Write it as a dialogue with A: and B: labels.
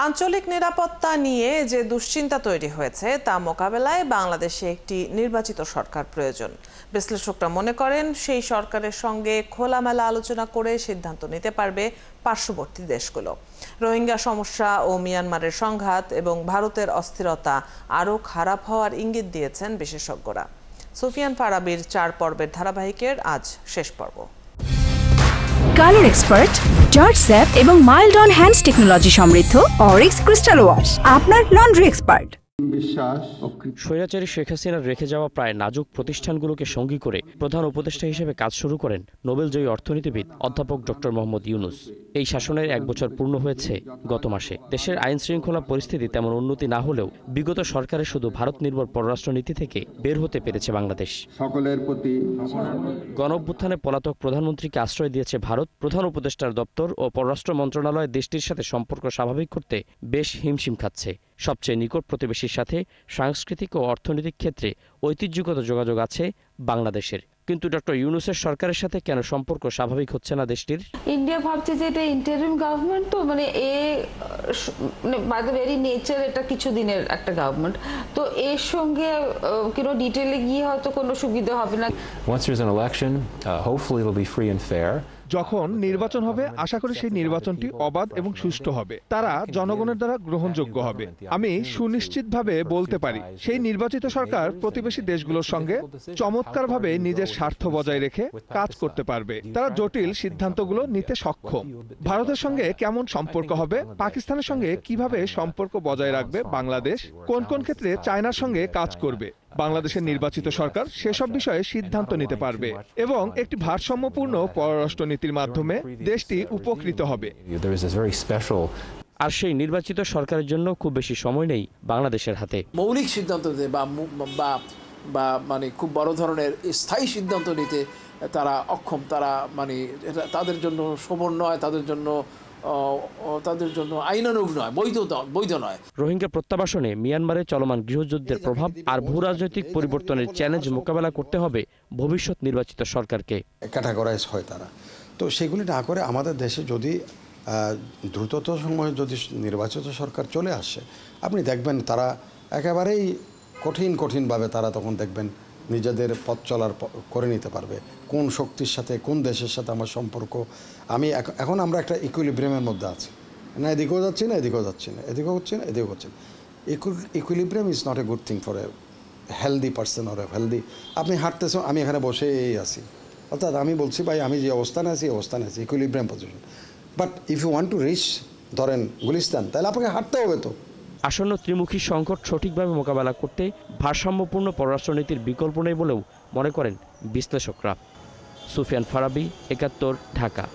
A: আঞ্চলিক নিরাপত্তা নিয়ে যে দুশ্চিন্তা তৈরি হয়েছে তা মোকাবেলায় বাংলাদেশে একটি নির্বাচিত সরকার প্রয়োজন। বিশ্লেষকরা মনে করেন সেই সরকারের সঙ্গে খোলামেলা আলোচনা করে সিদ্ধান্ত নিতে পারবে পার্শ্ববর্তী দেশগুলো। রোহিঙ্গা সমস্যা ও মিয়ানমারের সংঘাত এবং ভারতের অস্থিরতা আরও খারাপ হওয়ার ইঙ্গিত দিয়েছেন বিশেষজ্ঞরা। সুফিয়ান ফারাবীর 4 পর্বের ধারাবাহিকের আজ শেষ পর্ব।
B: কালার এক্সপার্ট, জর্জ স্যাপ এবং মাইল্ড অন হ্যান্ডস টেকনোলজি সমৃদ্ধ অরিক্স ক্রিস্টাল ওয়াশ আপনার লন্ড্রি এক্সপার্ট।
C: স্বৈরাচারী শেখ হাসিনার রেখে যাওয়া প্রায় নাজুক প্রতিষ্ঠানগুলোকে সঙ্গী করে প্রধান উপদেষ্টা হিসেবে কাজ শুরু করেন নোবেলজয়ী অর্থনীতিবিদ অধ্যাপক ডক্টর মোহাম্মদ ইউনূস। এই শাসনের 1 বছর পূর্ণ হয়েছে গত মাসে। দেশের আইন শৃঙ্খলা পরিস্থিতি তেমন উন্নতি না হলেও বিগত সরকারের শুধু ভারত নির্ভর পররাষ্ট্রনীতি থেকে বের হতে পেরেছে বাংলাদেশ। সকলের প্রতি গণঅভ্যুত্থানে পলাতক প্রধানমন্ত্রীকে আশ্রয় দিয়েছে ভারত। প্রধান উপদেষ্টার দপ্তর ও পররাষ্ট্র মন্ত্রণালয় দেশটির সাথে সম্পর্ক স্বাভাবিক করতে বেশ হিমশিম খাচ্ছে। সবচেয়ে নিকট প্রতিবেশীর সাথে সাংস্কৃতিক ও অর্থনৈতিক ক্ষেত্রে ঐতিহ্যগত যোগাযোগ আছে বাংলাদেশের। কিন্তু ডক্টর ইউনূসের সরকারের সাথে কেন সম্পর্ক স্বাভাবিক হচ্ছে না দেশটির?
D: ইন্ডিয়া ভাবছে যে এটা ইন্টারিম গভর্নমেন্ট, তো মানে বাই দ্য ভেরি নেচার এটা কিছুদিনের একটা গভর্নমেন্ট, তো এর সঙ্গে কোনো ডিটেইলে গিয়ে হয়তো কোনো সুবিধা হবে না।
E: Once there's an election, hopefully it'll be free and fair.
F: যখন নির্বাচন হবে আশা করি সেই নির্বাচনটি অবাধ এবং সুষ্ঠু হবে, তারা জনগণের দ্বারা গ্রহণযোগ্য হবে। আমি সুনিশ্চিতভাবে বলতে পারি সেই নির্বাচিত সরকার প্রতিবেশী দেশগুলোর সঙ্গে চমৎকারভাবে নিজের স্বার্থ বজায় রেখে কাজ করতে পারবে। তারা জটিল সিদ্ধান্তগুলো নিতে সক্ষম। ভারতের সঙ্গে কেমন সম্পর্ক হবে, পাকিস্তানের সঙ্গে কিভাবে সম্পর্ক বজায় রাখবে বাংলাদেশ, কোন কোন ক্ষেত্রে চায়নার সঙ্গে কাজ করবে, বাংলাদেশের নির্বাচিত সরকার সেসব বিষয়ে সিদ্ধান্ত নিতে পারবে এবং একটি ভারসাম্যপূর্ণ পররাষ্ট্রনীতির মাধ্যমে দেশটি উপকৃত হবে।
C: আর সেই নির্বাচিত সরকারের জন্য খুব বেশি সময় নেই বাংলাদেশের হাতে।
G: মৌলিক সিদ্ধান্ত নিতে বা মানে খুব বড় ধরনের স্থায়ী সিদ্ধান্ত নিতে তারা অক্ষম। তারা মানে তাদের জন্য শোভন নয়, তাদের জন্য আইনানুগ নয়, বৈধ নয়।
C: রোহিঙ্গা প্রত্যাবাসনে মিয়ানমারে চলমান গৃহযুদ্ধের প্রভাব আর ভূরাজনৈতিক পরিবর্তনের চ্যালেঞ্জ মোকাবেলা করতে হবে ভবিষ্যৎ নির্বাচিত সরকারকে।
H: ক্যাটাগরাইজ হয় তারা, তো সেগুলি না করে আমাদের দেশে যদি দ্রুততম সময়ে যদি নির্বাচিত সরকার চলে আসে, আপনি দেখবেন তারা একেবারেই কঠিনভাবে তারা তখন দেখবেন নিজেদের পথ চলার করে নিতে পারবে। কোন শক্তির সাথে, কোন দেশের সাথে আমার সম্পর্ক। এখন আমরা একটা ইকুইলিব্রিয়ামের মধ্যে আছি, না এদিকেও যাচ্ছি না এদিকেও যাচ্ছি না, এদিকেও হচ্ছে না এদিকেও হচ্ছে না। Equilibrium is not a good thing for a healthy person or a healthy. আপনি হাঁটতেছেন, আমি এখানে বসেই আছি, অর্থাৎ আমি বলছি ভাই আমি যে অবস্থানে আছি equilibrium position. But if you want to reach ধরেন গুলিস্তান, তাহলে আপনাকে হাঁটতে হবে। তো
C: আসন্ন ত্রিমুখী সংকট সঠিকভাবে মোকাবেলা করতে ভারসাম্যপূর্ণ পররাষ্ট্রনীতির বিকল্প নেই বলেও মনে করেন বিশ্লেষকরা। সুফিয়ান ফারাবী, 71, ঢাকা।